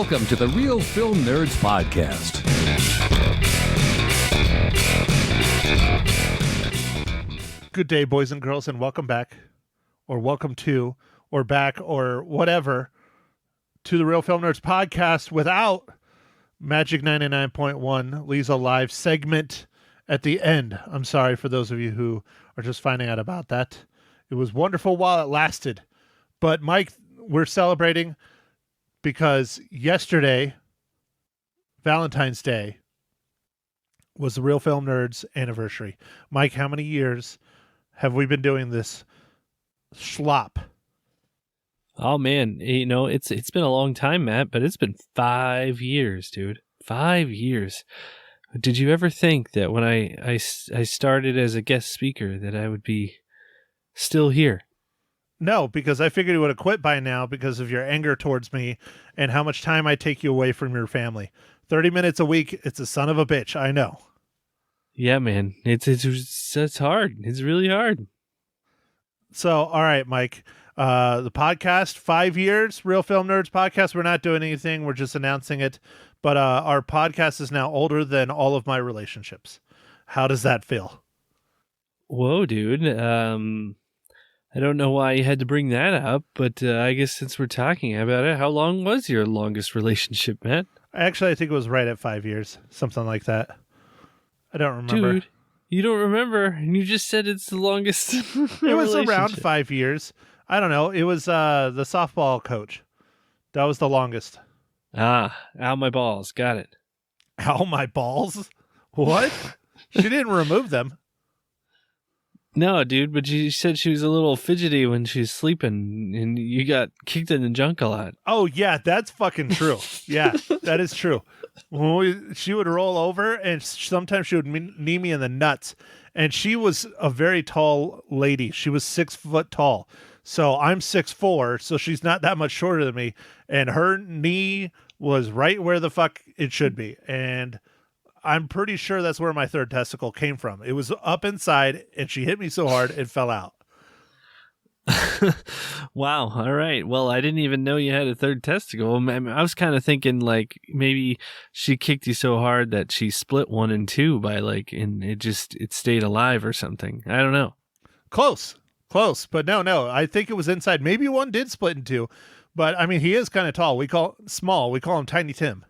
Welcome to the Real Film Nerds Podcast. Good day, boys and girls, and welcome back, or welcome to, or back, or whatever, to the Real Film Nerds Podcast without Magic 99.1 Lisa Live segment at the end. I'm sorry for those of you who are just finding out about that. It was wonderful while it lasted. But Mike, we're celebrating because yesterday, Valentine's Day, was the Real Film Nerds anniversary. Mike, how many years have we been doing this schlop? Oh man, it's been a long time, Matt, but it's been 5 years, dude. 5 years. Did you ever think that when I started as a guest speaker that I would be still here? No, because I figured you would have quit by now because of your anger towards me and how much time I take you away from your family. 30 minutes a week, it's a son of a bitch, I know. Yeah, man. It's hard. It's really hard. So, all right, Mike. The podcast, 5 years, Real Film Nerds Podcast. We're not doing anything. We're just announcing it. But our podcast is now older than all of my relationships. How does that feel? Whoa, dude. I don't know why you had to bring that up, but I guess since we're talking about it, how long was your longest relationship, Matt? Actually, I think it was right at 5 years. Something like that. I don't remember. Dude, you don't remember, and you just said it's the longest. It was around 5 years. I don't know. It was the softball coach. That was the longest. Ah, ow my balls. Got it. Ow my balls? What? She didn't remove them. No, dude, but you said she was a little fidgety when she's sleeping, and you got kicked in the junk a lot. Oh, yeah, that's fucking true. Yeah, that is true. She would roll over, and sometimes she would knee me in the nuts. And she was a very tall lady. She was 6 foot tall. So I'm 6'4", so she's not that much shorter than me. And her knee was right where the fuck it should be. And I'm pretty sure that's where my third testicle came from. It was up inside, and she hit me so hard it fell out. Wow. All right. Well, I didn't even know you had a third testicle. I was kind of thinking like maybe she kicked you so hard that she split one in two and it stayed alive or something. I don't know. Close. But no. I think it was inside. Maybe one did split in two, but I mean, he is kind of tall. We call him Tiny Tim.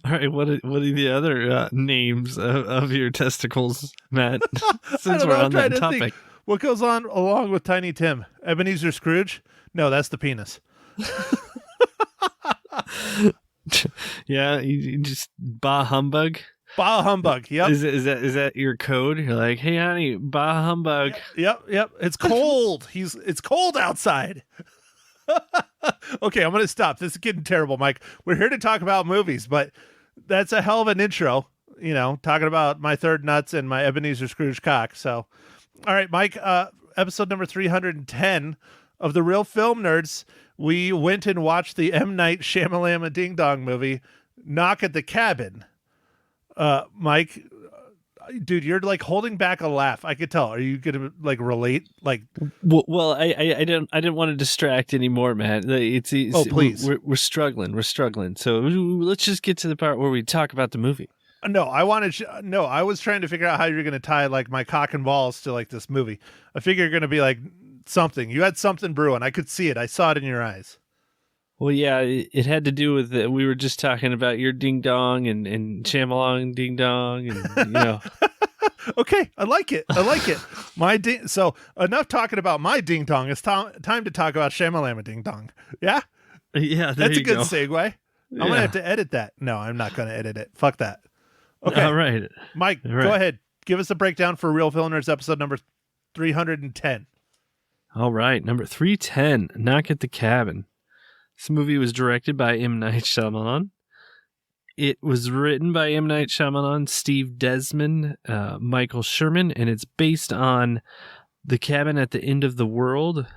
All right, what are the other names of your testicles, Matt? Since we're on that topic, what goes on along with Tiny Tim? Ebenezer Scrooge? No, that's the penis. Yeah, you just bah humbug. Bah humbug. Yep. Is that your code? You're like, hey honey, bah humbug. Yep. It's cold. It's cold outside. Okay, I'm going to stop. This is getting terrible, Mike. We're here to talk about movies, but that's a hell of an intro, talking about my third nuts and my Ebenezer Scrooge cock. So, all right, Mike, episode number 310 of the Real Film Nerds. We went and watched the M. Night Shyamalan Ding Dong movie, Knock at the Cabin. Mike, dude, you're like holding back a laugh. I could tell. Are you gonna relate? Well, I didn't want to distract anymore, man. Oh, please. We're struggling. So let's just get to the part where we talk about the movie. No, I was trying to figure out how you're gonna tie my cock and balls to this movie. I figure you're gonna be something. You had something brewing. I could see it. I saw it in your eyes. Well, yeah, it had to do with we were just talking about your ding dong and Shyamalan ding dong, and Okay, I like it. So enough talking about my ding dong. It's time to talk about Shyamalan ding dong. Yeah, yeah, that's a good segue. I'm gonna have to edit that. No, I'm not gonna edit it. Fuck that. Okay, all right, Mike, go ahead. Give us a breakdown for Real Film Nerds episode number 310. All right, number 310, Knock at the Cabin. This movie was directed by M. Night Shyamalan. It was written by M. Night Shyamalan, Steve Desmond, Michael Sherman, and it's based on The Cabin at the End of the World,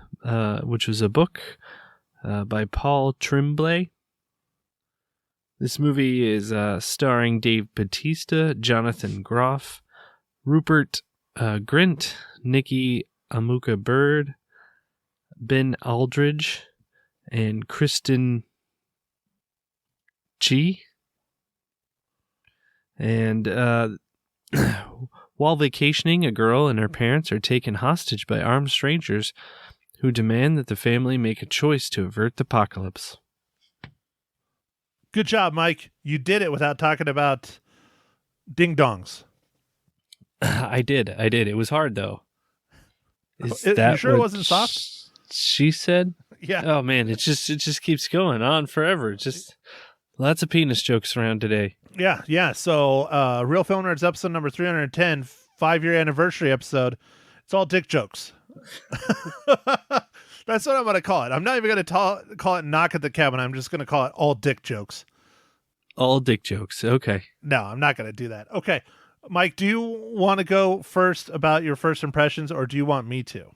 which was a book by Paul Tremblay. This movie is starring Dave Bautista, Jonathan Groff, Rupert Grint, Nikki Amuka Bird, Ben Aldridge, and Kristen G. And while vacationing, a girl and her parents are taken hostage by armed strangers who demand that the family make a choice to avert the apocalypse. Good job, Mike. You did it without talking about ding-dongs. I did. It was hard, though. You sure it wasn't soft? She said? Yeah. Oh, man, it just keeps going on forever. Just lots of penis jokes around today. Yeah. So, Real Film Nerds episode number 310, 5-year anniversary episode. It's all dick jokes. That's what I'm going to call it. I'm not even going to call it Knock at the Cabin. I'm just going to call it all dick jokes. All dick jokes. Okay. No, I'm not going to do that. Okay. Mike, do you want to go first about your first impressions, or do you want me to?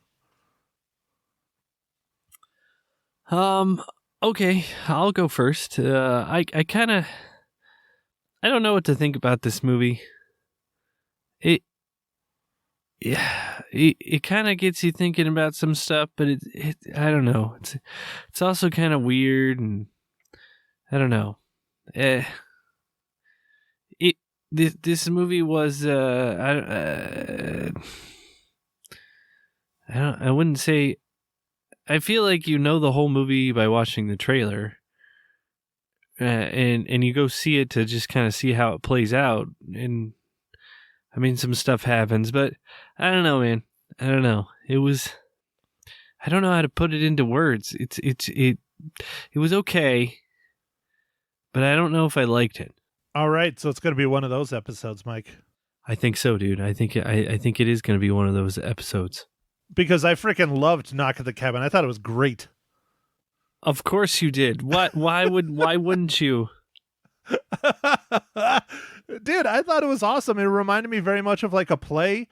Okay, I'll go first. I don't know what to think about this movie. It kind of gets you thinking about some stuff, but I don't know. It's also kind of weird, and I don't know. This movie was I wouldn't say. I feel like you know the whole movie by watching the trailer, and you go see it to just kind of see how it plays out. And I mean, some stuff happens, but I don't know, man. I don't know. It was. I don't know how to put it into words. It was okay, but I don't know if I liked it. All right, so it's going to be one of those episodes, Mike. I think so, dude. I think it is going to be one of those episodes. Because I freaking loved Knock at the Cabin. I thought it was great. Of course you did. What? Why wouldn't you? Dude, I thought it was awesome. It reminded me very much of like a play.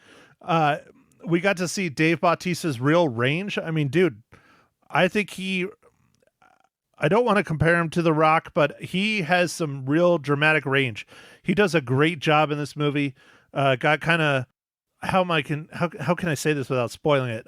We got to see Dave Bautista's real range. I mean, dude, I think I don't want to compare him to The Rock, but he has some real dramatic range. He does a great job in this movie. Got kind of, how can I say this without spoiling it?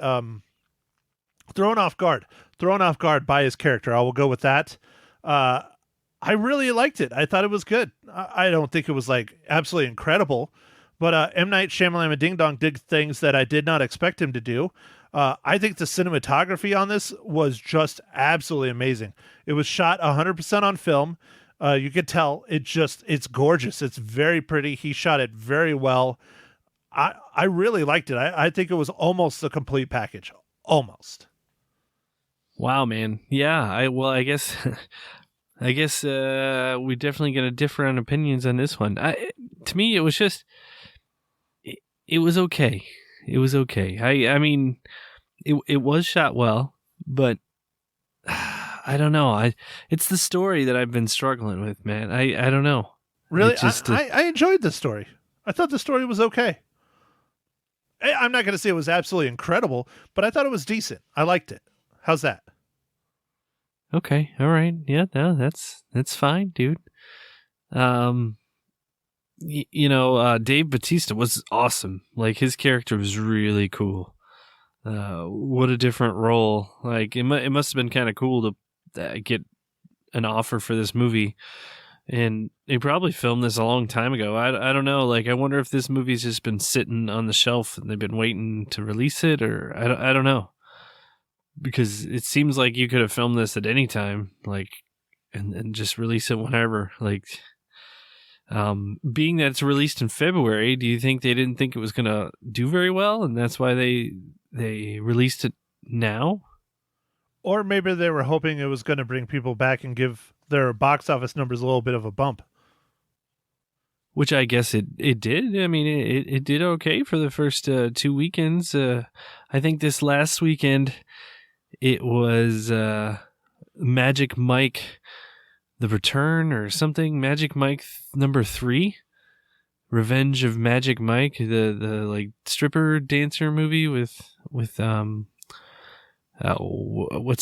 Thrown off guard by his character. I will go with that. I really liked it. I thought it was good. I don't think it was like absolutely incredible, but M. Night Shyamalan Ding Dong did things that I did not expect him to do. I think the cinematography on this was just absolutely amazing. It was shot 100% on film. You could tell it's gorgeous. It's very pretty. He shot it very well. I really liked it. I think it was almost a complete package. Almost. Wow, man. Yeah. I guess we definitely get a different opinions on this one. To me, it was just, it was okay. It was okay. I mean, it was shot well, but I don't know. It's the story that I've been struggling with, man. I don't know. Really? I enjoyed the story. I thought the story was okay. I'm not going to say it was absolutely incredible, but I thought it was decent. I liked it. How's that? Okay. All right. Yeah, no, that's fine, dude. Dave Bautista was awesome. Like, his character was really cool. What a different role. Like, it must have been kind of cool to get an offer for this movie. And they probably filmed this a long time ago. I don't know. Like, I wonder if this movie's just been sitting on the shelf and they've been waiting to release it, or I don't know. Because it seems like you could have filmed this at any time, like, and just release it whenever. Like, being that it's released in February, do you think they didn't think it was going to do very well, and that's why they released it now? Or maybe they were hoping it was going to bring people back and give their box office numbers a little bit of a bump. Which I guess it did. I mean, it did okay for the first 2 weekends. I think this last weekend, it was Magic Mike, The Return or something. Magic Mike number 3, Revenge of Magic Mike, the like stripper dancer movie with what's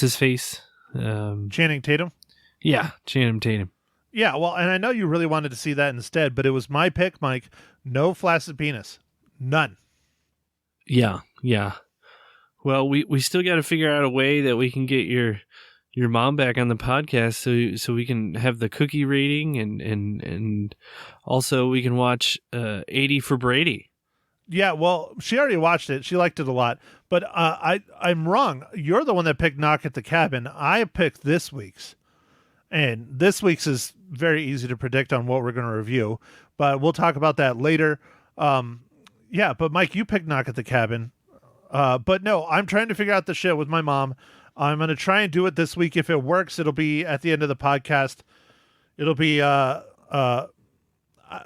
his face? Channing Tatum. Yeah, Channing Tatum. Yeah, well, and I know you really wanted to see that instead, but it was my pick, Mike. No flaccid penis. None. Yeah. Well, we still got to figure out a way that we can get your your mom back on the podcast so we can have the cookie rating and also we can watch 80 for Brady. Yeah, well, she already watched it. She liked it a lot. But I'm wrong. You're the one that picked Knock at the Cabin. I picked this week's. And this week's is very easy to predict on what we're going to review. But we'll talk about that later. Yeah, but Mike, you picked Knock at the Cabin. But no, I'm trying to figure out the shit with my mom. I'm going to try and do it this week. If it works, it'll be at the end of the podcast. It'll be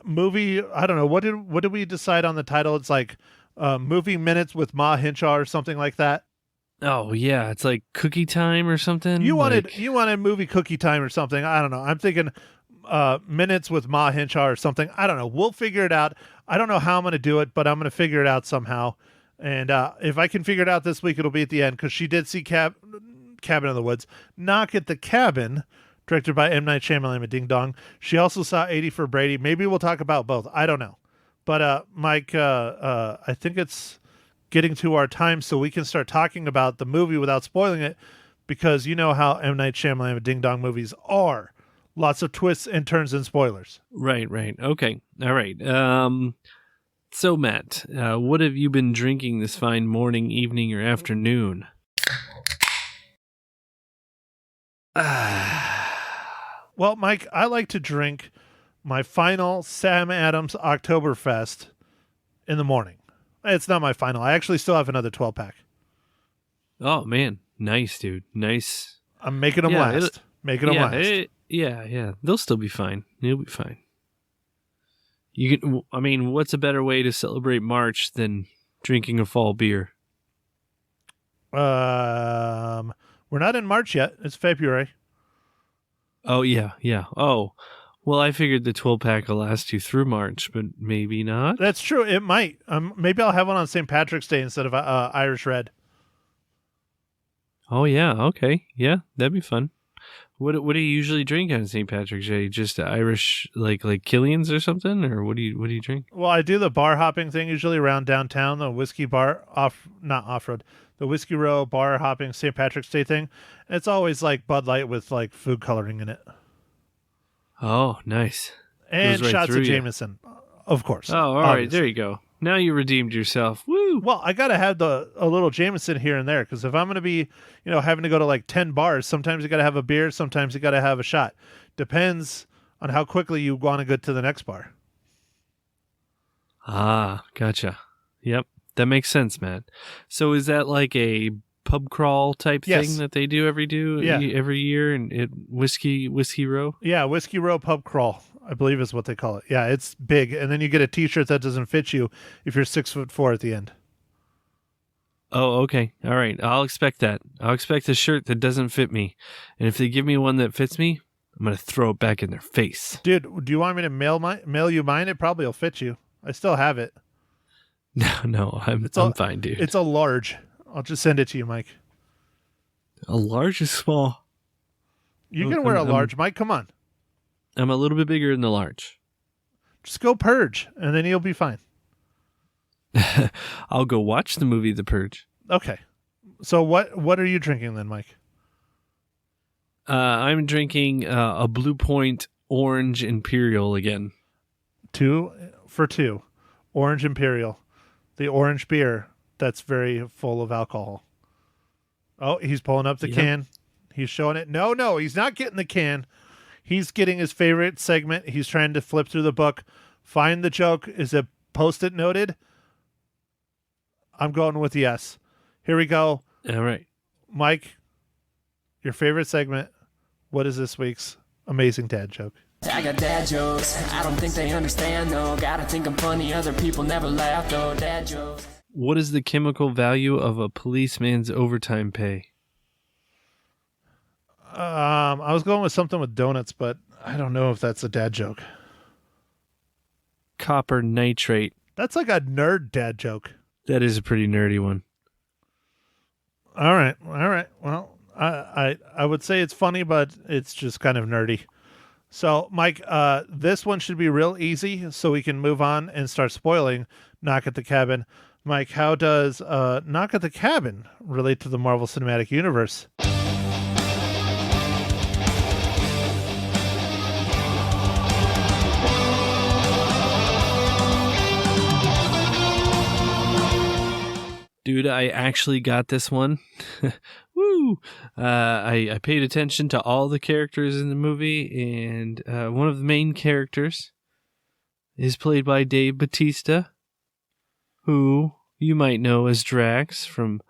movie. I don't know. What did we decide on the title? It's like movie minutes with Ma Hinshaw or something like that. Oh yeah, it's like cookie time or something. You wanted movie cookie time or something. I don't know. I'm thinking minutes with Ma Hinshaw or something. I don't know. We'll figure it out. I don't know how I'm going to do it, but I'm going to figure it out somehow. And if I can figure it out this week, it'll be at the end because she did see Cabin in the Woods. Knock at the Cabin, directed by M. Night Shyamalan and Ding Dong. She also saw 80 for Brady. Maybe we'll talk about both. I don't know. But Mike, I think it's getting to our time so we can start talking about the movie without spoiling it, because you know how M. Night Shyamalan and Ding Dong movies are. Lots of twists and turns and spoilers. Right. Okay. All right. So, Matt, what have you been drinking this fine morning, evening, or afternoon? Well, Mike, I like to drink my final Sam Adams Oktoberfest in the morning. It's not my final. I actually still have another 12-pack. Oh, man. Nice, dude. Nice. I'm making them last. Making them last. Yeah. They'll still be fine. They'll be fine. You can. I mean, what's a better way to celebrate March than drinking a fall beer? We're not in March yet. It's February. Oh yeah. Oh, well, I figured the 12-pack will last you through March, but maybe not. That's true. It might. Maybe I'll have one on St. Patrick's Day instead of Irish Red. Oh yeah. Okay. Yeah, that'd be fun. What do you usually drink on St. Patrick's Day? Just Irish, like Killian's or something, or what do you drink? Well, I do the bar hopping thing usually around downtown, the whiskey bar not off road, the Whiskey Row bar hopping St. Patrick's Day thing. And it's always like Bud Light with like food coloring in it. Oh, nice. And right shots of you. Jameson, of course. Oh, all right, there you go. Now you redeemed yourself. Woo! Well, I got to have a little Jameson here and there, because if I'm going to be, having to go to like 10 bars, sometimes you got to have a beer, sometimes you got to have a shot. Depends on how quickly you want to get to the next bar. Ah, gotcha. Yep, that makes sense, man. So is that like a pub crawl type thing that they do every year in Whiskey Row? Yeah, Whiskey Row pub crawl, I believe is what they call it. Yeah, it's big. And then you get a t-shirt that doesn't fit you if you're 6'4" at the end. Oh, okay. All right. I'll expect that. I'll expect a shirt that doesn't fit me. And if they give me one that fits me, I'm going to throw it back in their face. Dude, do you want me to mail you mine? It probably will fit you. I still have it. No, I'm fine, dude. It's a large. I'll just send it to you, Mike. A large is small. You can wear a large, Mike. Come on. I'm a little bit bigger than the large. Just go purge, and then you'll be fine. I'll go watch the movie The Purge. Okay. So what are you drinking then, Mike? I'm drinking a Blue Point Orange Imperial again. 2 for 2. Orange Imperial. The orange beer that's very full of alcohol. Oh, he's pulling up the can. He's showing it. No, he's not getting the can. He's getting his favorite segment. He's trying to flip through the book, find the joke. Is it post-it noted? I'm going with yes. Here we go. All right. Mike, your favorite segment. What is this week's amazing dad joke? I got dad jokes. I don't think they understand, though. Gotta think I'm funny. Other people never laugh, though. Dad jokes. What is the chemical value of a policeman's overtime pay? I was going with something with donuts, but I don't know if that's a dad joke. Copper nitrate. That's like a nerd dad joke. That is a pretty nerdy one. All right. Well, I would say it's funny, but it's just kind of nerdy. So, Mike, this one should be real easy, so we can move on and start spoiling Knock at the Cabin. Mike, how does Knock at the Cabin relate to the Marvel Cinematic Universe? dude, I actually got this one. Woo! I paid attention to all the characters in the movie, and one of the main characters is played by Dave Bautista, who you might know as Drax from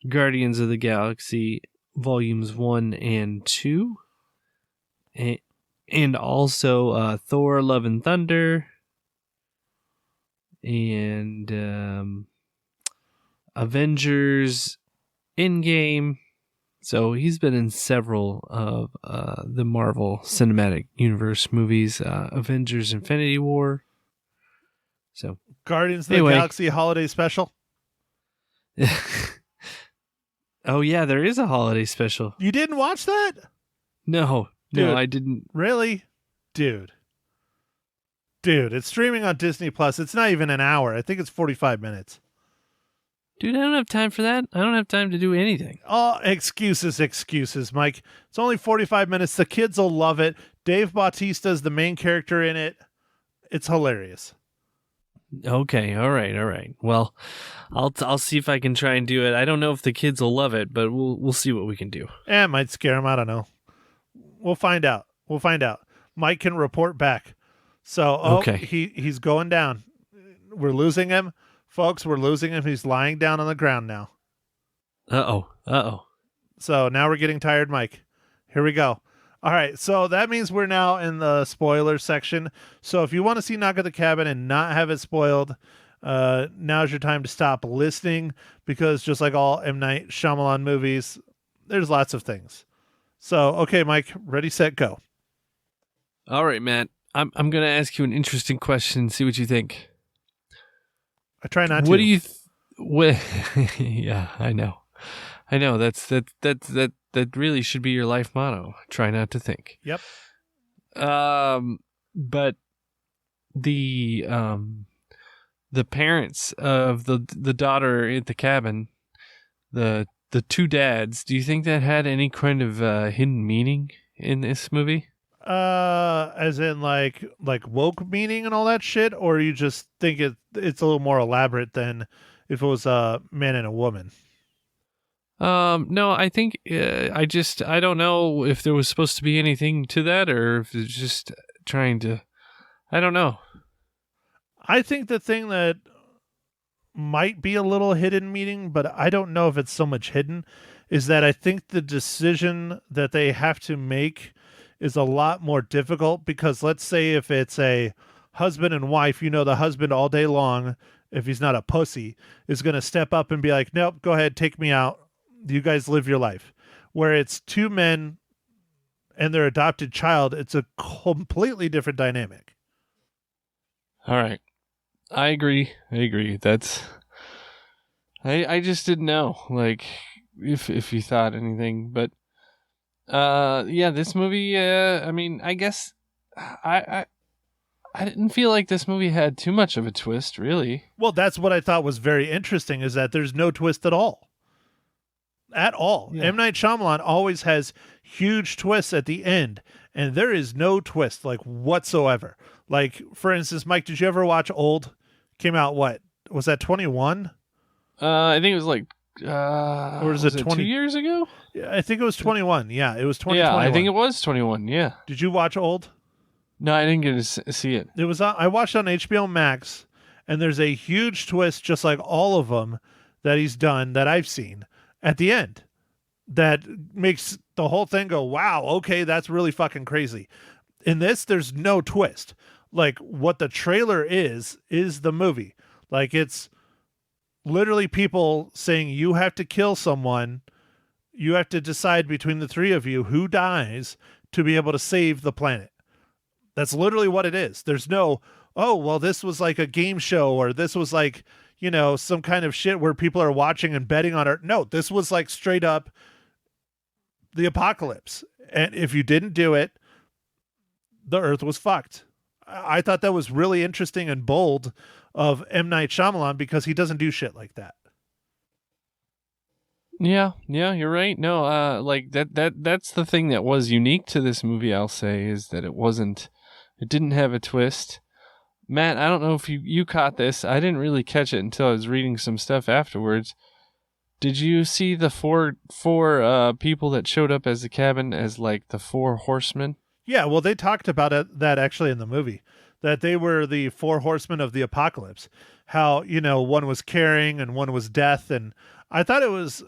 Guardians of the Galaxy Volumes 1 and 2, and also Thor Love and Thunder, and Avengers Endgame. So he's been in several of the Marvel Cinematic Universe movies, Avengers Infinity War. So Guardians of the anyway. Galaxy Holiday Special. Oh yeah, there is a holiday special. You didn't watch that? No, Dude. I didn't. Really? Dude, it's streaming on Disney Plus. It's not even an hour. I think it's 45 minutes. Dude, I don't have time for that. I don't have time to do anything. Oh, excuses, Mike. It's only 45 minutes. The kids will love it. Dave Bautista is the main character in it. It's hilarious. Okay, all right. Well, I'll see if I can try and do it. I don't know if the kids will love it, but we'll see what we can do. It might scare them. I don't know. We'll find out. Mike can report back. So, okay. He's going down. We're losing him. Folks, we're losing him. He's lying down on the ground now. Uh-oh. So now we're getting tired, Mike. Here we go. All right, so that means we're now in the spoiler section. So if you want to see Knock at the Cabin and not have it spoiled, now's your time to stop listening, because just like all M. Night Shyamalan movies, there's lots of things. So, okay, Mike, ready, set, go. All right, Matt. I'm going to ask you an interesting question. See what you think. I try not to. What do you? Yeah, I know. That really should be your life motto. Try not to think. Yep. But the parents of the daughter at the cabin, the two dads. Do you think that had any kind of hidden meaning in this movie? As in like woke meaning and all that shit, or you just think it's a little more elaborate than if it was a man and a woman? No, I think I don't know if there was supposed to be anything to that, or if it's just trying to. I don't know. I think the thing that might be a little hidden meaning, but I don't know if it's so much hidden, is that I think the decision that they have to make is a lot more difficult, because let's say if it's a husband and wife, the husband all day long, if he's not a pussy, is going to step up and be like, nope, go ahead, take me out. You guys live your life. Where it's two men and their adopted child, it's a completely different dynamic. All right. I agree. That's, I just didn't know, like, if you thought anything, but yeah, this movie, I mean, I guess I didn't feel like this movie had too much of a twist, really. Well, that's what I thought was very interesting, is that there's no twist at all. At all. Yeah. M. Night Shyamalan always has huge twists at the end, and there is no twist, like, whatsoever. Like, for instance, Mike, did you ever watch Old? Came out, what? Was that 21? I think it was like... or was it 2 years ago? Yeah, I think it was 21. Yeah, it was 2021. Yeah, I think it was 21, yeah. Did you watch Old? No, I didn't get to see it. It was I watched it on HBO Max, and there's a huge twist, just like all of them that he's done that I've seen, at the end, that makes the whole thing go, wow, okay, that's really fucking crazy. In this, there's no twist. Like, what the trailer is the movie. Like, it's literally people saying, you have to kill someone. You have to decide between the three of you who dies to be able to save the planet. That's literally what it is. There's no, oh, well, this was like a game show, or this was like, some kind of shit where people are watching and betting on it. No, this was like straight up the apocalypse. And if you didn't do it, the earth was fucked. I thought that was really interesting and bold of M. Night Shyamalan, because he doesn't do shit like that. Yeah, you're right. No, like that's the thing that was unique to this movie, I'll say, is that it didn't have a twist. Matt, I don't know if you caught this. I didn't really catch it until I was reading some stuff afterwards. Did you see the four people that showed up as the cabin as like the four horsemen? Yeah, well, they talked about that actually in the movie, that they were the four horsemen of the apocalypse. How, one was caring and one was death. And I thought it was,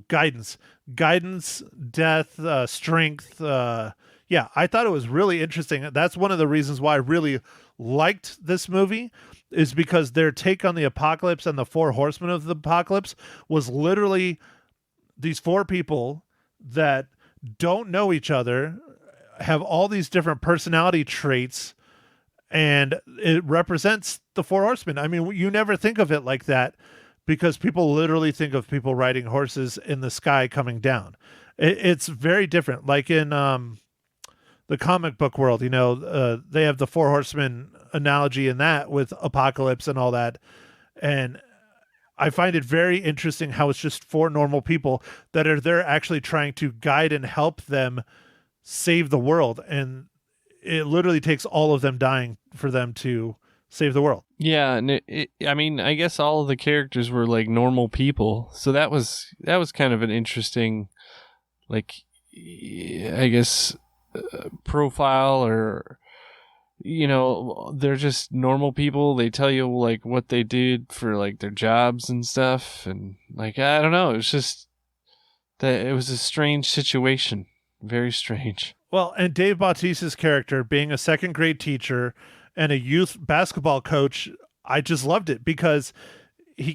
guidance, death, strength. Yeah, I thought it was really interesting. That's one of the reasons why I really liked this movie, is because their take on the apocalypse and the four horsemen of the apocalypse was literally these four people that don't know each other, have all these different personality traits, and it represents the four horsemen. I mean, you never think of it like that, because people literally think of people riding horses in the sky coming down. It's very different. Like in the comic book world, they have the four horsemen analogy in that with apocalypse and all that. And I find it very interesting how it's just four normal people that are there actually trying to guide and help them save the world. And it literally takes all of them dying for them to save the world. Yeah, and I mean, I guess all of the characters were like normal people, so that was kind of an interesting, like, I guess, profile, or they're just normal people. They tell you like what they did for like their jobs and stuff, and like, I don't know, it was just that it was a strange situation, very strange. Well, and Dave Bautista's character being a second grade teacher and a youth basketball coach, I just loved it, because he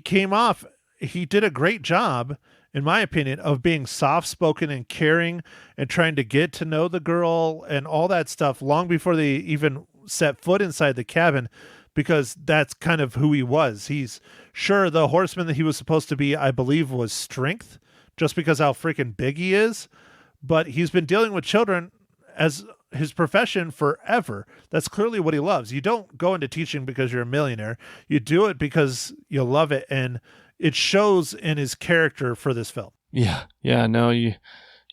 did a great job, in my opinion, of being soft-spoken and caring and trying to get to know the girl and all that stuff long before they even set foot inside the cabin, because that's kind of who he was. He's sure the horseman that he was supposed to be, I believe, was strength, just because how freaking big he is, but he's been dealing with children as his profession forever. That's clearly what he loves. You don't go into teaching because you're a millionaire. You do it because you love it, and it shows in his character for this film. Yeah, no, you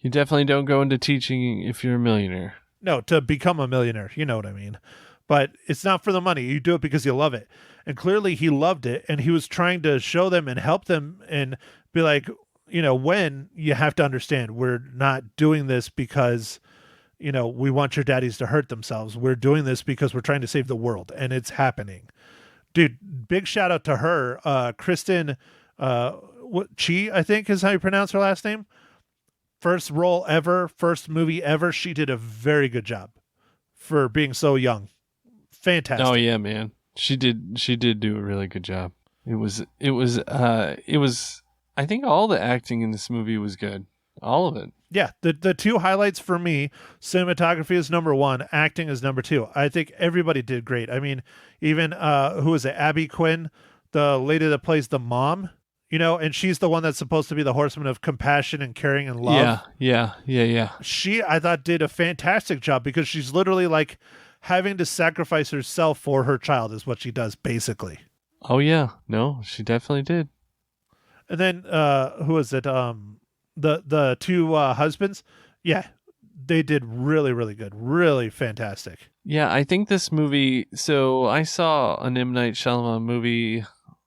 definitely don't go into teaching if you're a millionaire. No, to become a millionaire, you know what I mean. But it's not for the money. You do it because you love it. And clearly he loved it, and he was trying to show them and help them and be like, when you have to understand, we're not doing this because we want your daddies to hurt themselves. We're doing this because we're trying to save the world, and it's happening. Dude, big shout out to her. Kristen, Chi, I think is how you pronounce her last name. First role ever, first movie ever. She did a very good job for being so young. Fantastic. Oh yeah, man. She did do a really good job. It was I think all the acting in this movie was good. All of it. Yeah, the two highlights for me, cinematography is number one, acting is number two. I think everybody did great. I mean, even who is it? Abby Quinn, the lady that plays the mom, and she's the one that's supposed to be the horseman of compassion and caring and love. Yeah. She, I thought, did a fantastic job, because she's literally like having to sacrifice herself for her child is what she does, basically. Oh yeah, no, she definitely did. And then who is it? The two husbands, yeah, they did really, really good, really fantastic. Yeah, I think this movie. So I saw an M. Night Shyamalan movie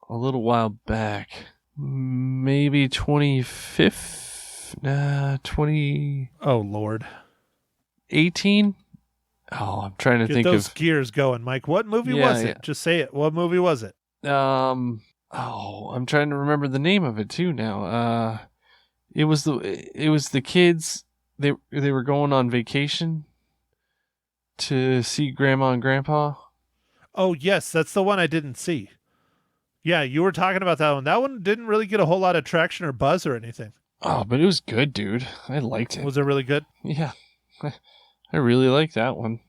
a little while back, maybe 20. Oh Lord, 18. Oh, I'm trying to think those of gears going, Mike. What movie was it? Yeah. Just say it. What movie was it? Oh, I'm trying to remember the name of it too now. It was the kids. They were going on vacation to see Grandma and Grandpa. Oh yes, that's the one I didn't see. Yeah, you were talking about that one. That one didn't really get a whole lot of traction or buzz or anything. Oh, but it was good, dude. I liked it. Was it really good? Yeah, I really liked that one.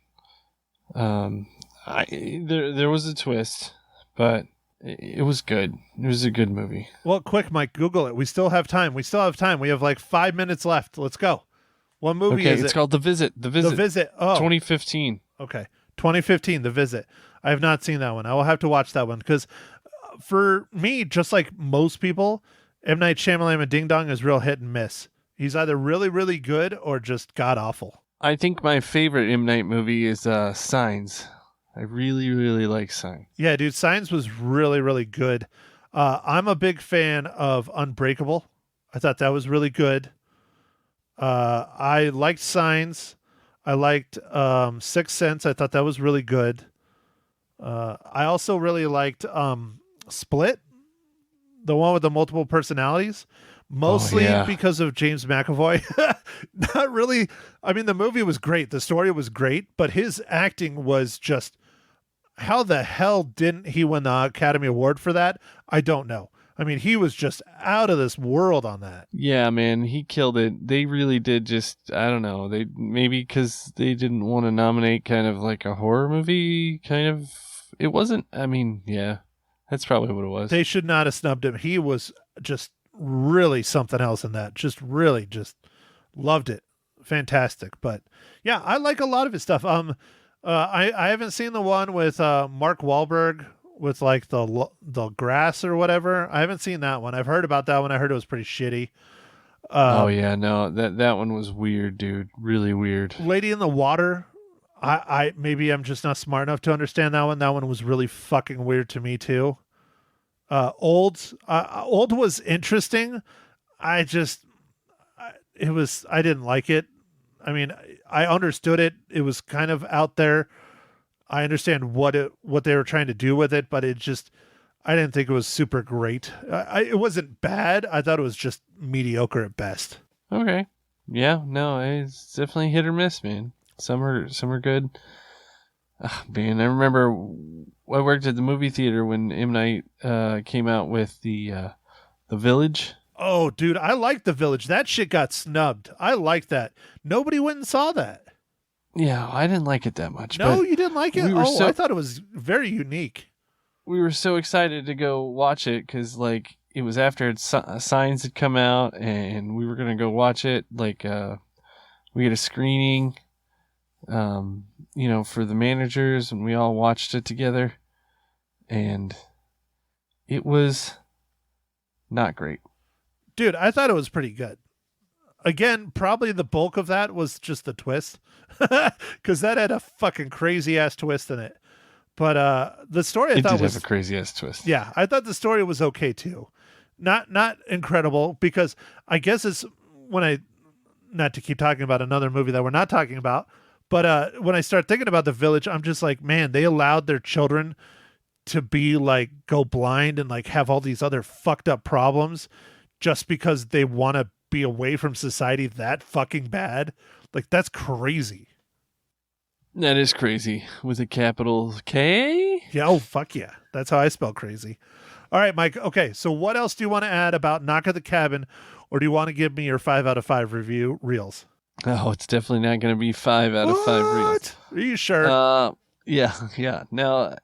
There was a twist, but it was good. It was a good movie. Well, quick, Mike, Google it. We still have time. We have like 5 minutes left. Let's go. What movie is it? It's called The Visit. The Visit. Oh, 2015. Okay, 2015. The Visit. I have not seen that one. I will have to watch that one, because for me, just like most people, M. Night Shyamalan and Ding Dong is real hit and miss. He's either really, really good or just god awful. I think my favorite M. Night movie is Signs. I really, really like Signs. Yeah, dude, Signs was really, really good. I'm a big fan of Unbreakable. I thought that was really good. I liked Signs. I liked Sixth Sense. I thought that was really good. I also really liked Split, the one with the multiple personalities, mostly because of James McAvoy. Not really. I mean, the movie was great. The story was great, but his acting was just, how the hell didn't he win the Academy Award for that? I don't know. I mean, he was just out of this world on that. Yeah, man, he killed it. They really did. Just, I don't know. They maybe because they didn't want to nominate kind of like a horror movie kind of. It wasn't. I mean, yeah, that's probably what it was. They should not have snubbed him. He was just really something else in that. Just really just loved it. Fantastic. But yeah, I like a lot of his stuff. I haven't seen the one with Mark Wahlberg with like the grass or whatever. I haven't seen that one. I've heard about that one. I heard it was pretty shitty. Oh yeah, no, that one was weird, dude. Really weird. Lady in the Water. I maybe I'm just not smart enough to understand that one. That one was really fucking weird to me too. Old was interesting. I didn't like it. I mean, I understood it. It was kind of out there. I understand what they were trying to do with it, but I didn't think it was super great. It wasn't bad. I thought it was just mediocre at best. Okay. Yeah, no, it's definitely hit or miss, man. Some are good. Man, I remember I worked at the movie theater when M. Night came out with the Village. Oh, dude, I liked The Village. That shit got snubbed. I liked that. Nobody went and saw that. Yeah, I didn't like it that much. No, you didn't like it? I thought it was very unique. We were so excited to go watch it because, like, it was after Signs had come out, and we were going to go watch it. Like, we had a screening, for the managers, and we all watched it together. And it was not great. Dude, I thought it was pretty good. Again, probably the bulk of that was just the twist, because that had a fucking crazy ass twist in it. But the story I thought was have a crazy ass twist. Yeah, I thought the story was okay too. Not incredible, because I guess it's not to keep talking about another movie that we're not talking about, but when I start thinking about The Village, I'm just like, man, they allowed their children to be like go blind and like have all these other fucked up problems just because they want to be away from society that fucking bad. Like, that's crazy. That is crazy with a capital K. Yeah. Oh, fuck yeah. That's how I spell crazy. All right, Mike. Okay. So what else do you want to add about Knock at the Cabin, or do you want to give me your 5 out of 5 review reels? Oh, it's definitely not going to be 5 out of 5 reels. Are you sure? Yeah. Now,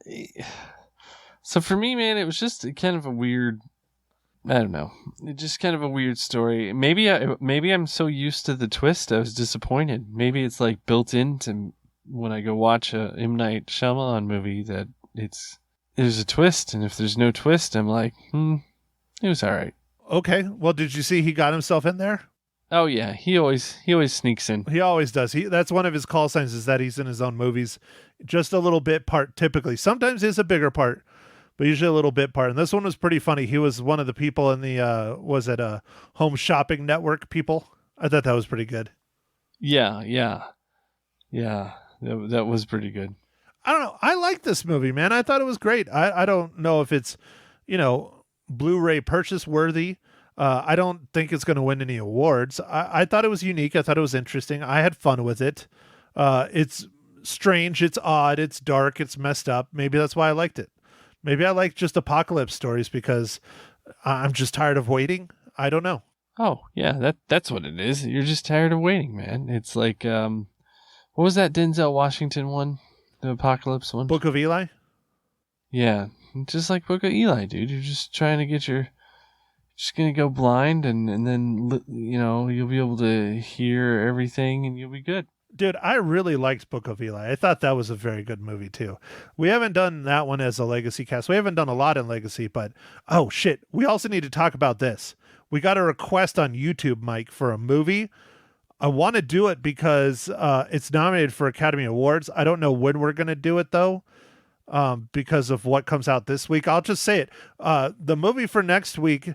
so for me, man, it was just kind of a weird, I don't know. It's just kind of a weird story. Maybe I'm so used to the twist, I was disappointed. Maybe it's like built into when I go watch a M. Night Shyamalan movie that there's a twist, and if there's no twist, I'm like, it was all right. Okay. Well, did you see he got himself in there? Oh yeah, he always sneaks in. He always does. That's one of his call signs, is that he's in his own movies, just a little bit part. Typically, sometimes it's a bigger part, but usually a little bit part. And this one was pretty funny. He was one of the people in the Home Shopping Network people. I thought that was pretty good. Yeah. That was pretty good. I don't know. I like this movie, man. I thought it was great. I don't know if it's, Blu-ray purchase worthy. I don't think it's going to win any awards. I thought it was unique. I thought it was interesting. I had fun with it. It's strange. It's odd. It's dark. It's messed up. Maybe that's why I liked it. Maybe I like just apocalypse stories because I'm just tired of waiting. I don't know. Oh, yeah, that's what it is. You're just tired of waiting, man. It's like, what was that Denzel Washington one? The apocalypse one? Book of Eli? Yeah, just like Book of Eli, dude. You're just trying to just going to go blind and then, you'll be able to hear everything and you'll be good. Dude, I really liked Book of Eli. I thought that was a very good movie, too. We haven't done that one as a Legacy cast. We haven't done a lot in Legacy, but, oh, shit. We also need to talk about this. We got a request on YouTube, Mike, for a movie. I want to do it because it's nominated for Academy Awards. I don't know when we're going to do it, though, because of what comes out this week. I'll just say it. The movie for next week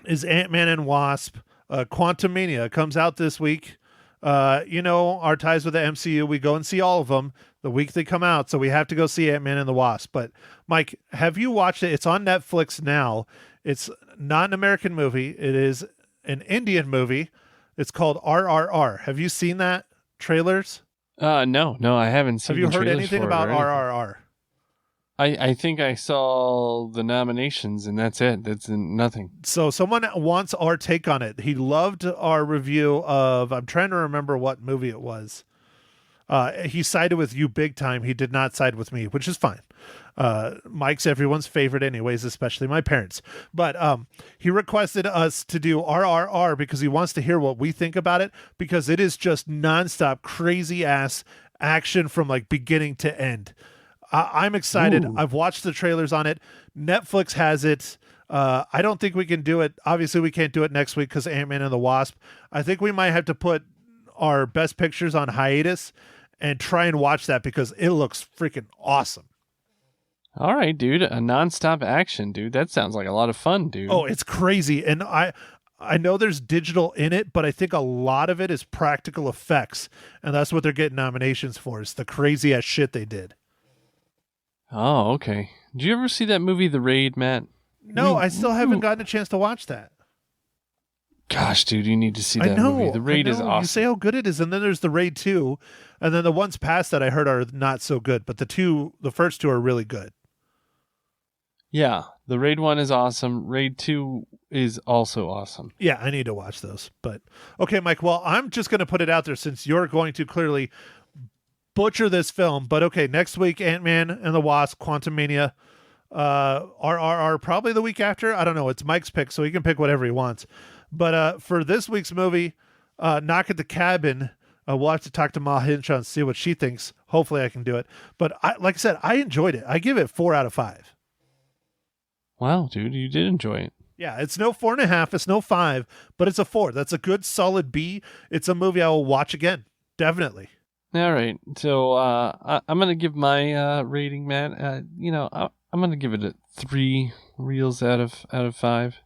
is Ant-Man and Wasp. Quantumania comes out this week. Our ties with the MCU, we go and see all of them the week they come out, so we have to go see Ant-Man and the Wasp. But Mike, have you watched it? It's on Netflix now. It's not an American movie. It is an Indian movie. It's called RRR. Have you seen that trailers? No, I haven't seen. Have you the heard trailers anything for it about or anything. RRR? I think I saw the nominations and that's it. That's nothing. So someone wants our take on it. He loved our review of, I'm trying to remember what movie it was. He sided with you big time. He did not side with me, which is fine. Mike's everyone's favorite anyways, especially my parents. But he requested us to do RRR because he wants to hear what we think about it, because it is just nonstop crazy ass action from like beginning to end. I'm excited. Ooh. I've watched the trailers on it. Netflix has it. I don't think we can do it. Obviously, we can't do it next week because Ant-Man and the Wasp. I think we might have to put our best pictures on hiatus and try and watch that because it looks freaking awesome. All right, dude. A nonstop action, dude. That sounds like a lot of fun, dude. Oh, it's crazy. And I know there's digital in it, but I think a lot of it is practical effects. And that's what they're getting nominations for, is the crazy ass shit they did. Oh, okay. Did you ever see that movie, The Raid, Matt? No, I still haven't gotten a chance to watch that. Gosh, dude, you need to see I that know. movie. The Raid I is know. awesome. You say how good it is, and then there's the Raid 2, and then the ones past that I heard are not so good, but the first two are really good. Yeah, the Raid 1 is awesome. Raid 2 is also awesome. Yeah, I need to watch those. But okay, Mike, well, I'm just going to put it out there since you're going to clearly butcher this film. But okay, next week, Ant-Man and the Wasp, Quantumania, RRR, probably the week after. I don't know. It's Mike's pick, so he can pick whatever he wants. But for this week's movie, Knock at the Cabin, we'll have to talk to Ma Hinshaw and see what she thinks. Hopefully I can do it. But like I said, I enjoyed it. I give it 4 out of 5. Wow, dude, you did enjoy it. Yeah, it's no 4.5, it's no 5, but it's a 4. That's a good solid B. It's a movie I will watch again. Definitely. All right, so I'm gonna give my rating, Matt. I'm gonna give it a 3 reels out of 5.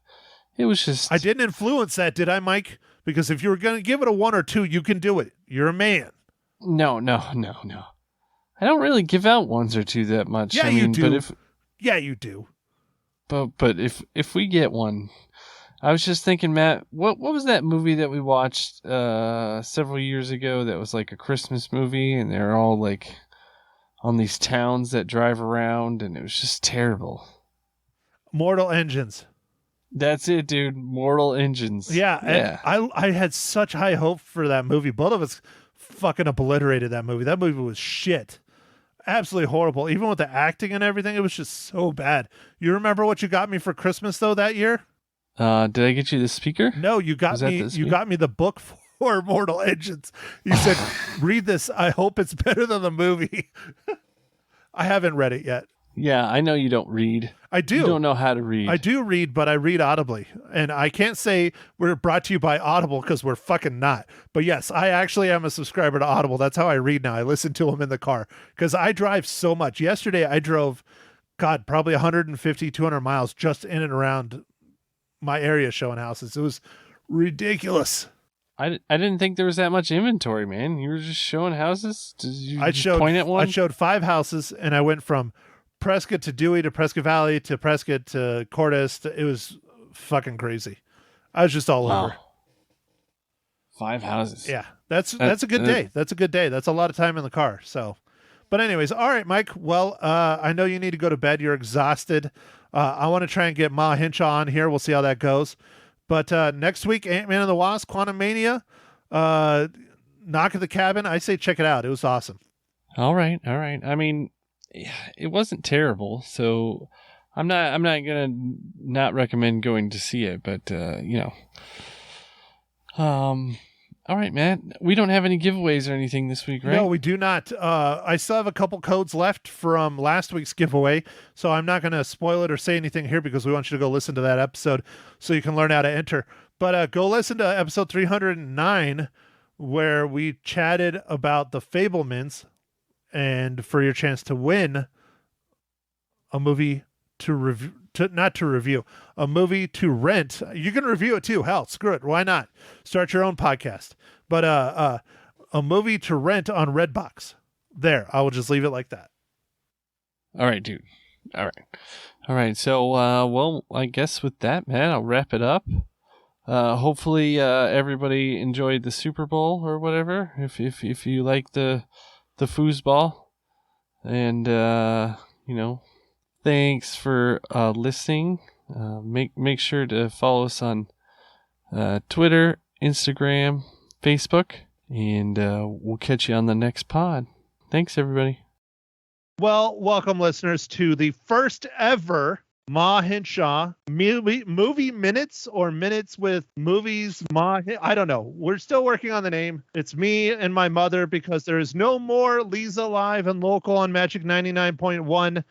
It was just I didn't influence that, did I, Mike? Because if you were going to give it a 1 or 2, you can do it. You're a man. No. I don't really give out 1s or 2 that much. Yeah, I mean, you do. But if Yeah, you do. but if we get one, I was just thinking, Matt, what was that movie that we watched several years ago that was like a Christmas movie, and they're all like on these towns that drive around, and it was just terrible. Mortal Engines. That's it, dude. Mortal Engines. Yeah. And I had such high hope for that movie. Both of us fucking obliterated that movie. That movie was shit. Absolutely horrible. Even with the acting and everything, it was just so bad. You remember what you got me for Christmas though that year? Did I get you the speaker? No, you got me the book for Mortal Engines. You said, read this. I hope it's better than the movie. I haven't read it yet. Yeah, I know you don't read. I do. You don't know how to read. I do read, but I read audibly. And I can't say we're brought to you by Audible because we're fucking not. But yes, I actually am a subscriber to Audible. That's how I read now. I listen to them in the car because I drive so much. Yesterday, I drove, probably 150, 200 miles just in and around my area showing houses. It was ridiculous. I didn't think there was that much inventory, man. You were just showing houses? Did you point at one? I showed 5 houses, and I went from Prescott to Dewey to Prescott Valley to Prescott to Cordes. It was fucking crazy. I was just all over. 5 houses. Yeah, that's a good day. That's a good day. That's a lot of time in the car. So, but anyways, all right, Mike. Well, I know you need to go to bed. You're exhausted. I want to try and get Ma Hinshaw on here. We'll see how that goes. But next week, Ant-Man and the Wasp, Quantumania, Knock at the Cabin. I say check it out. It was awesome. All right. I mean, it wasn't terrible, so I'm not gonna not recommend going to see it, but all right, man. We don't have any giveaways or anything this week, right? No, we do not. I still have a couple codes left from last week's giveaway, so I'm not going to spoil it or say anything here because we want you to go listen to that episode so you can learn how to enter. But go listen to episode 309 where we chatted about the Fablemans and for your chance to win a movie to review, not to review, a movie to rent. You can review it too. Hell, screw it. Why not? Start your own podcast. But a movie to rent on Redbox. There, I will just leave it like that. All right, dude. All right. So, well, I guess with that, man, I'll wrap it up. Hopefully, everybody enjoyed the Super Bowl or whatever. If you like the foosball, and thanks for listening. Make sure to follow us on Twitter, Instagram, Facebook, and we'll catch you on the next pod. Thanks, everybody. Well, welcome, listeners, to the first ever Ma Hinshaw movie minutes or minutes with movies. I don't know. We're still working on the name. It's me and my mother because there is no more Lisa Live and Local on Magic 99.1.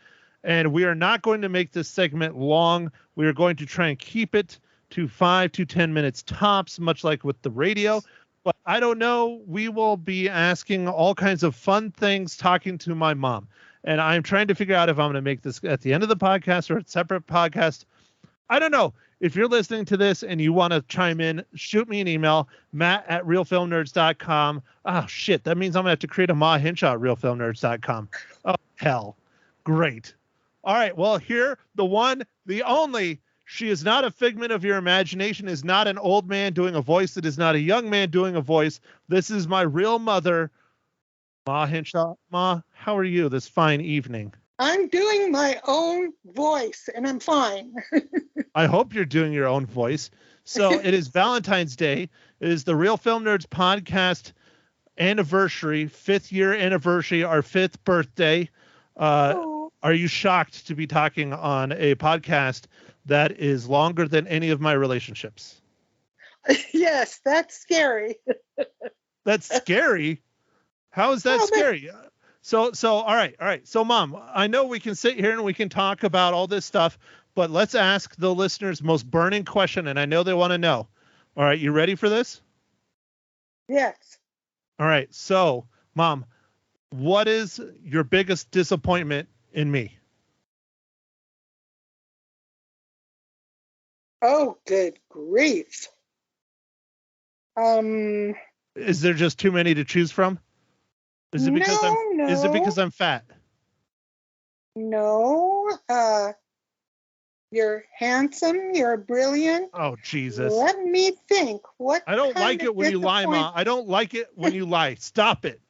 And we are not going to make this segment long. We are going to try and keep it to 5 to 10 minutes tops, much like with the radio. But I don't know. We will be asking all kinds of fun things, talking to my mom. And I'm trying to figure out if I'm going to make this at the end of the podcast or a separate podcast. I don't know. If you're listening to this and you want to chime in, shoot me an email, matt@realfilmnerds.com. Oh, shit. That means I'm going to have to create a Ma Hinshaw at realfilmnerds.com. Oh, hell. Great. All right. Well, here, the one, the only, she is not a figment of your imagination, is not an old man doing a voice. It is not a young man doing a voice. This is my real mother, Ma Hinshaw. Ma, how are you this fine evening? I'm doing my own voice, and I'm fine. I hope you're doing your own voice. So it is Valentine's Day. It is the Real Film Nerds podcast anniversary, 5th year anniversary, our 5th birthday. Are you shocked to be talking on a podcast that is longer than any of my relationships? Yes, that's scary. That's scary? How is that scary? So, all right. So, Mom, I know we can sit here and we can talk about all this stuff, but let's ask the listeners' most burning question, and I know they want to know. All right, you ready for this? Yes. All right. So, Mom, what is your biggest disappointment in me? Oh, good grief. Is there just too many to choose from? Is it because Is it because I'm fat? No. You're handsome. You're brilliant. Oh, Jesus. Let me think. I don't like it when you lie, Ma. I don't like it when you lie. Stop it.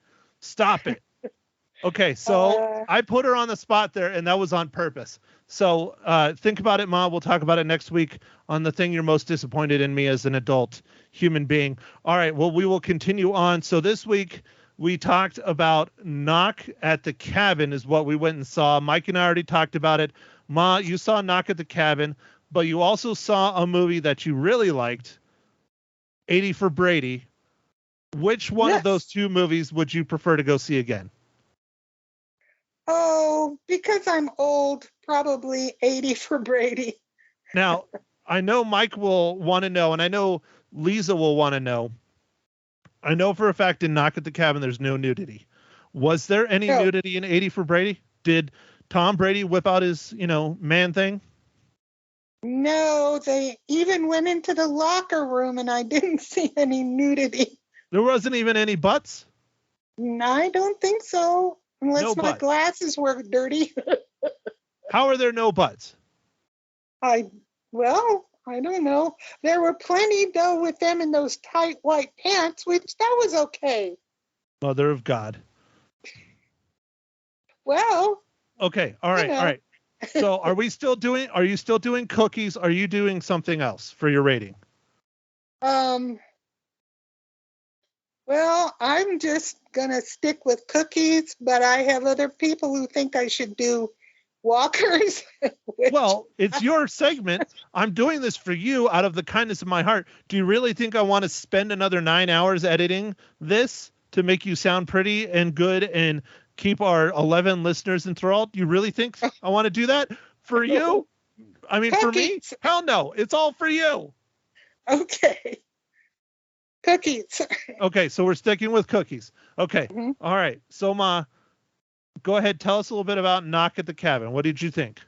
Okay, so I put her on the spot there, and that was on purpose. So think about it, Ma. We'll talk about it next week on the thing you're most disappointed in me as an adult human being. All right, well, we will continue on. So this week we talked about Knock at the Cabin is what we went and saw. Mike and I already talked about it. Ma, you saw Knock at the Cabin, but you also saw a movie that you really liked, 80 for Brady. Which one of those two movies would you prefer to go see again? Oh, because I'm old, probably 80 for Brady. Now, I know Mike will want to know, and I know Lisa will want to know. I know for a fact in Knock at the Cabin, there's no nudity. Was there any nudity in 80 for Brady? Did Tom Brady whip out his, man thing? No, they even went into the locker room, and I didn't see any nudity. There wasn't even any butts? I don't think so. Unless my glasses were dirty. How are there no butts? I don't know. There were plenty, though, with them in those tight white pants, which that was okay. Mother of God. Well. Okay. All right. So are you still doing cookies? Are you doing something else for your rating? Well, I'm just going to stick with cookies, but I have other people who think I should do walkers. Well, it's your segment. I'm doing this for you out of the kindness of my heart. Do you really think I want to spend another 9 hours editing this to make you sound pretty and good and keep our 11 listeners enthralled? Do you really think I want to do that for you? I mean, for me? Hell no. It's all for you. Okay. Cookies. Okay, so we're sticking with cookies. Okay. Mm-hmm. All right. So, Ma, go ahead. Tell us a little bit about Knock at the Cabin. What did you think?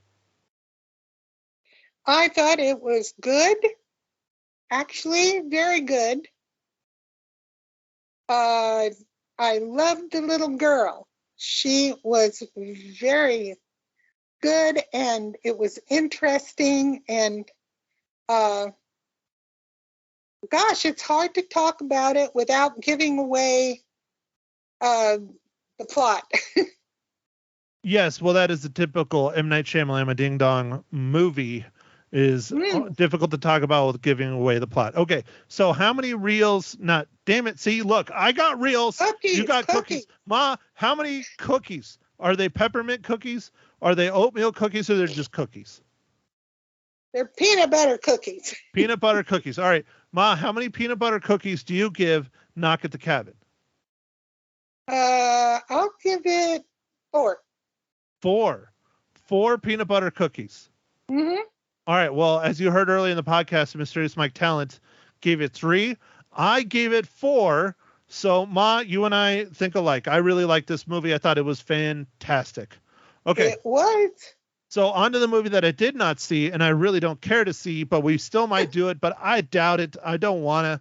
I thought it was good. Actually, very good. I loved the little girl. She was very good, and it was interesting. And gosh, it's hard to talk about it without giving away the plot. Yes, well, that is the typical M. Night Shyamalan Ding Dong movie. Is difficult to talk about with giving away the plot. Okay, so how many reels? Not, damn it. See, look, I got reels. Cookies, You got cookies. Ma, how many cookies? Are they peppermint cookies? Are they oatmeal cookies, or they're just cookies? They're peanut butter cookies. Peanut butter cookies. All right, Ma, how many peanut butter cookies do you give Knock at the Cabin? I'll give it 4. 4 peanut butter cookies. Mm-hmm. All right. Well, as you heard earlier in the podcast, Mysterious Mike Talent gave it 3. I gave it 4. So, Ma, you and I think alike. I really liked this movie. I thought it was fantastic. Okay. It was. So, on to the movie that I did not see, and I really don't care to see, but we still might do it, but I doubt it. I don't want to.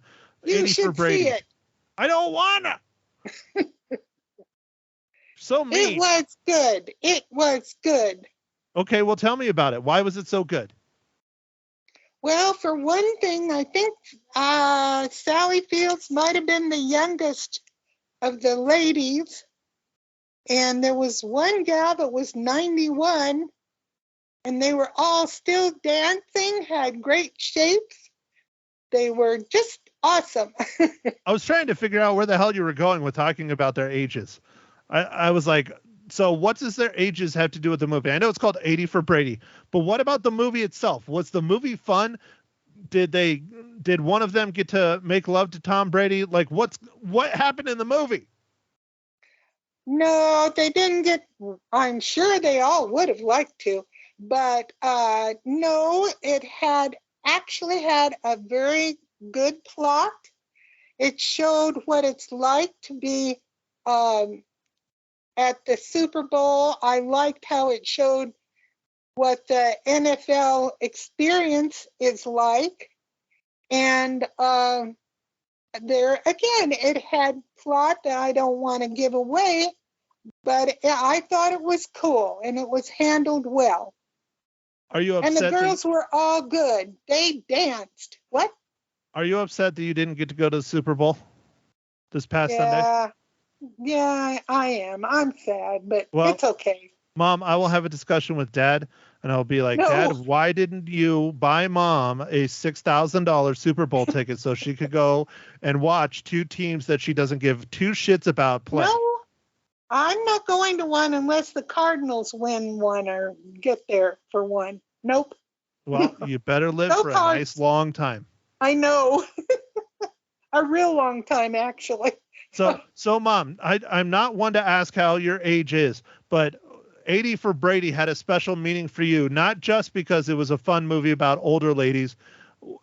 You should see it. I don't want to. So mean. It was good. It was good. Okay. Well, tell me about it. Why was it so good? Well, for one thing, I think Sally Fields might have been the youngest of the ladies. And there was one gal that was 91, and they were all still dancing, had great shapes. They were just awesome. I was trying to figure out where the hell you were going with talking about their ages. I was like, so what does their ages have to do with the movie? I know it's called 80 for Brady, but what about the movie itself? Was the movie fun? Did one of them get to make love to Tom Brady? Like, what happened in the movie? No, they didn't get, I'm sure they all would have liked to, but no, it actually had a very good plot. It showed what it's like to be at the Super Bowl. I liked how it showed what the NFL experience is like. And there, again, it had plot that I don't want to give away, but I thought it was cool and it was handled well. Are you upset? And the girls were all good. They danced. What? Are you upset that you didn't get to go to the Super Bowl this past Sunday? Yeah, I am. I'm sad, but it's okay. Mom, I will have a discussion with Dad, and I'll be like, No. Dad, why didn't you buy Mom a $6,000 Super Bowl ticket so she could go and watch 2 teams that she doesn't give 2 shits about play? No, I'm not going to one unless the Cardinals win one or get there for one. Nope. Well, you better live No for a cards. nice long time. I know. A real long time, actually. So Mom, I'm not one to ask how your age is, but 80 for Brady had a special meaning for you, not just because it was a fun movie about older ladies.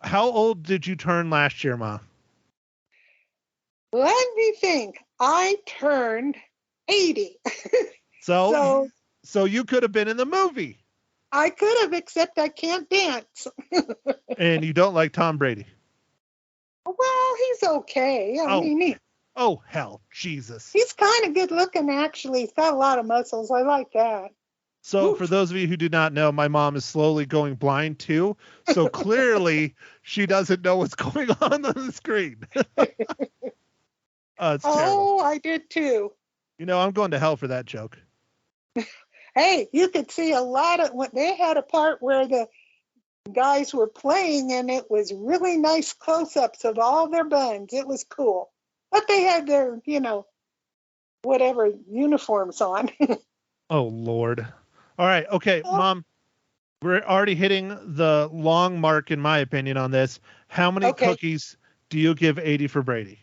How old did you turn last year, Ma? Let me think. I turned 80. So you could have been in the movie. I could have, except I can't dance. And you don't like Tom Brady. Well, he's okay. I mean, Oh, hell, Jesus. he's kind of good looking, actually. He's got a lot of muscles. I like that. So for those of you who do not know, my mom is slowly going blind too. So clearly she doesn't know what's going on the screen. It's terrible. I did too. You know, I'm going to hell for that joke. Hey, you could see a lot of what they had a part where the guys were playing, and it was really nice close-ups of all their buns. It was cool. But they had their, whatever uniforms on. Oh, Lord. All right. Okay, Mom, we're already hitting the long mark, in my opinion, on this. How many cookies do you give 80 for Brady?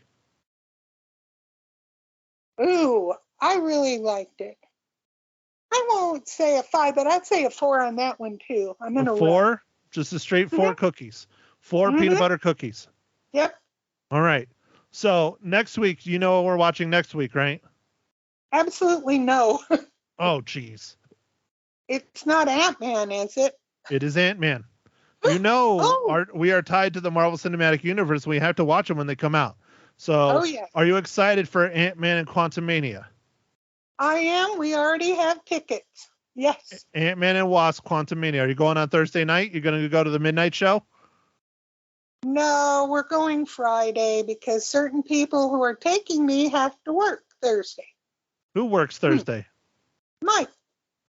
Ooh, I really liked it. I won't say a 5, but I'd say a 4 on that one, too. I'm in a 4? Just a straight 4 cookies. 4 peanut butter cookies. Yep. All right. So next week, you know what we're watching next week, right? Absolutely no. Oh, geez. It's not Ant-Man, is it? It is Ant-Man. You know, Oh. we are tied to the Marvel Cinematic Universe. We have to watch them when they come out. So, Oh, yeah. Are you excited for Ant-Man and Quantumania? I am. We already have tickets. Yes. Ant-Man and Wasp, Quantumania. Are you going on Thursday night? You're going to go to the midnight show? No, we're going Friday because certain people who are taking me have to work Thursday. Who works Thursday? Mike.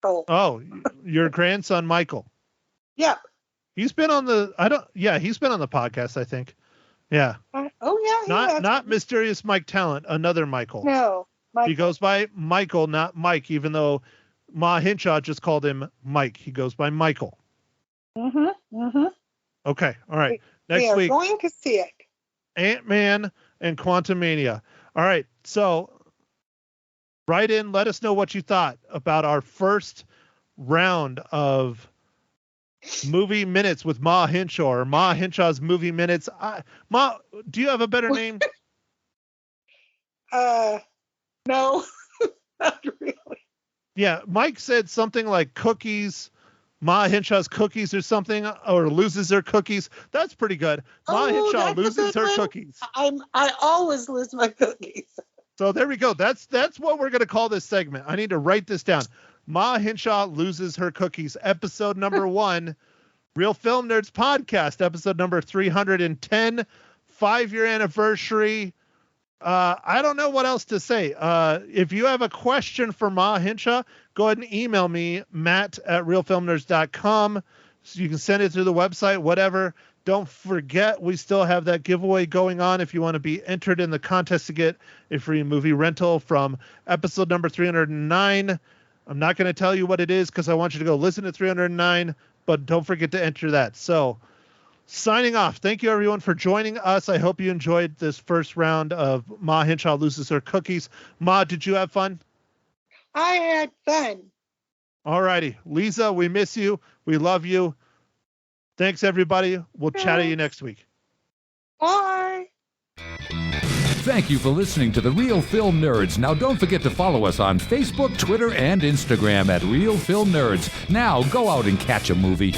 Oh, your grandson, Michael. Yep. He's been on the, he's been on the podcast, I think. Yeah. Oh, yeah. Not Mysterious Mike Talent, another Michael. No. Michael. He goes by Michael, not Mike, even though Ma Hinshaw just called him Mike. He goes by Michael. Mm-hmm. Okay. All right. We Next are week, going to see it. Ant-Man and Quantumania. All right. So write in. Let us know what you thought about our first round of movie minutes with Ma Hinshaw, or Ma Hinshaw's movie minutes. Ma, do you have a better name? No, not really. Yeah, Mike said something like cookies. Ma Hinshaw's cookies or something, or loses her cookies. That's pretty good. Ma Hinshaw loses her cookies. I always lose my cookies. So there we go. That's what we're gonna call this segment. I need to write this down. Ma Hinshaw loses her cookies. Episode number 1, Real Film Nerds podcast. Episode number 310, 5-year anniversary. I don't know what else to say. If you have a question for Ma Hinshaw, go ahead and email me, matt@realfilmnerds.com. So you can send it through the website, whatever. Don't forget, we still have that giveaway going on if you want to be entered in the contest to get a free movie rental from episode number 309. I'm not going to tell you what it is because I want you to go listen to 309, but don't forget to enter that. So, signing off. Thank you, everyone, for joining us. I hope you enjoyed this first round of Ma Hinshaw loses her cookies. Ma, did you have fun? I had fun. All righty. Lisa, we miss you. We love you. Thanks, everybody. We'll chat to you next week. Bye. Thank you for listening to The Real Film Nerds. Now, don't forget to follow us on Facebook, Twitter, and Instagram at Real Film Nerds. Now, go out and catch a movie.